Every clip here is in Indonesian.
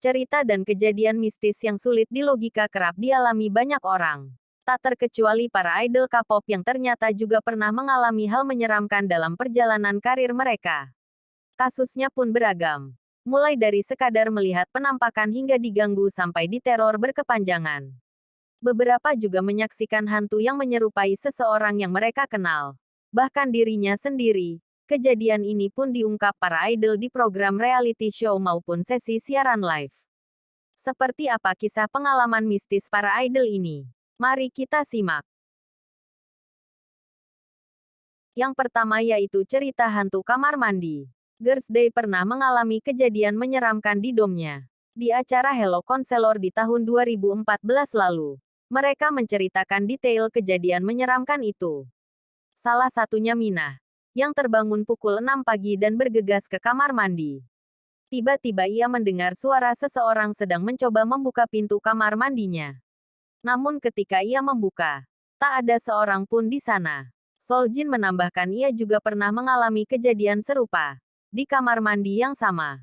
Cerita dan kejadian mistis yang sulit dilogika kerap dialami banyak orang. Tak terkecuali para idol K-pop yang ternyata juga pernah mengalami hal menyeramkan dalam perjalanan karir mereka. Kasusnya pun beragam. Mulai dari sekadar melihat penampakan hingga diganggu sampai diteror berkepanjangan. Beberapa juga menyaksikan hantu yang menyerupai seseorang yang mereka kenal. Bahkan dirinya sendiri. Kejadian ini pun diungkap para idol di program reality show maupun sesi siaran live. Seperti apa kisah pengalaman mistis para idol ini? Mari kita simak. Yang pertama yaitu cerita hantu kamar mandi. Girls Day pernah mengalami kejadian menyeramkan di domnya. Di acara Hello Counselor di tahun 2014 lalu, mereka menceritakan detail kejadian menyeramkan itu. Salah satunya Minah, yang terbangun pukul 6 pagi dan bergegas ke kamar mandi. Tiba-tiba ia mendengar suara seseorang sedang mencoba membuka pintu kamar mandinya. Namun ketika ia membuka, tak ada seorang pun di sana. Soljin menambahkan ia juga pernah mengalami kejadian serupa di kamar mandi yang sama.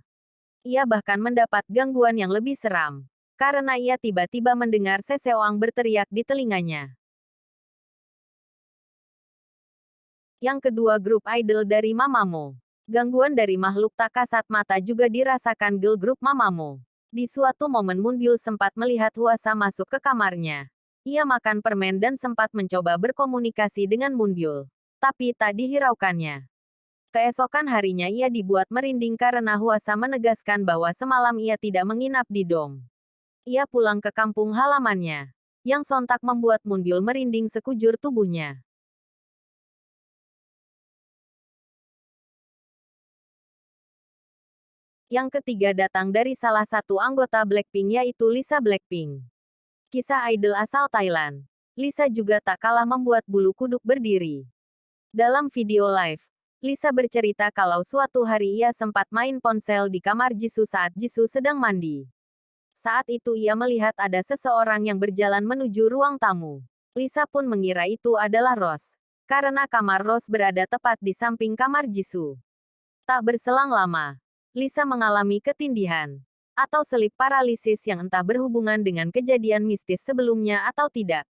Ia bahkan mendapat gangguan yang lebih seram, karena ia tiba-tiba mendengar seseorang berteriak di telinganya. Yang kedua grup idol dari Mamamoo. Gangguan dari makhluk tak kasat mata juga dirasakan girl group Mamamoo. Di suatu momen Moonbyul sempat melihat Hwasa masuk ke kamarnya. Ia makan permen dan sempat mencoba berkomunikasi dengan Moonbyul, tapi tak dihiraukannya. Keesokan harinya ia dibuat merinding karena Hwasa menegaskan bahwa semalam ia tidak menginap di dom. Ia pulang ke kampung halamannya, yang sontak membuat Moonbyul merinding sekujur tubuhnya. Yang ketiga datang dari salah satu anggota Blackpink yaitu Lisa Blackpink. Kisah idol asal Thailand. Lisa juga tak kalah membuat bulu kuduk berdiri. Dalam video live, Lisa bercerita kalau suatu hari ia sempat main ponsel di kamar Jisoo saat Jisoo sedang mandi. Saat itu ia melihat ada seseorang yang berjalan menuju ruang tamu. Lisa pun mengira itu adalah Rose, karena kamar Rose berada tepat di samping kamar Jisoo. Tak berselang lama, Lisa mengalami ketindihan atau sleep paralisis yang entah berhubungan dengan kejadian mistis sebelumnya atau tidak.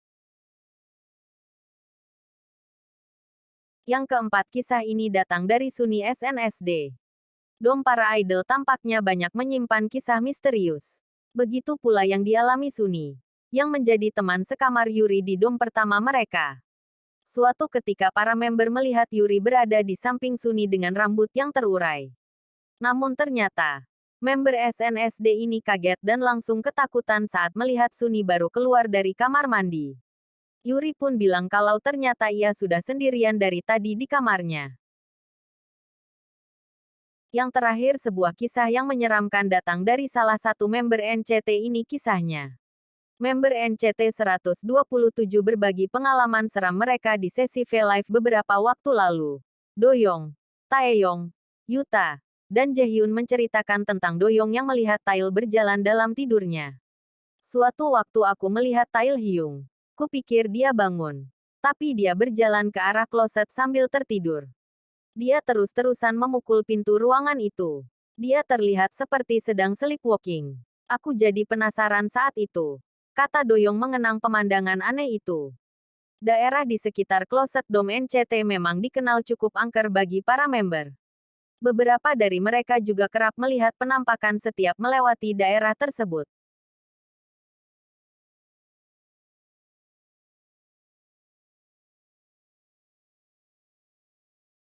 Yang keempat kisah ini datang dari Sunny SNSD. Dom para idol tampaknya banyak menyimpan kisah misterius. Begitu pula yang dialami Sunny, yang menjadi teman sekamar Yuri di dom pertama mereka. Suatu ketika para member melihat Yuri berada di samping Sunny dengan rambut yang terurai. Namun ternyata, member SNSD ini kaget dan langsung ketakutan saat melihat Sunny baru keluar dari kamar mandi. Yuri pun bilang kalau ternyata ia sudah sendirian dari tadi di kamarnya. Yang terakhir sebuah kisah yang menyeramkan datang dari salah satu member NCT ini kisahnya. Member NCT 127 berbagi pengalaman seram mereka di sesi V-Live beberapa waktu lalu. Doyoung, Taeyong, Yuta, dan Jaehyun menceritakan tentang Doyoung yang melihat Tail berjalan dalam tidurnya. Suatu waktu aku melihat Tail Hyung. Kupikir dia bangun. Tapi dia berjalan ke arah kloset sambil tertidur. Dia terus-terusan memukul pintu ruangan itu. Dia terlihat seperti sedang sleepwalking. Aku jadi penasaran saat itu. Kata Doyoung mengenang pemandangan aneh itu. Daerah di sekitar kloset dom NCT memang dikenal cukup angker bagi para member. Beberapa dari mereka juga kerap melihat penampakan setiap melewati daerah tersebut.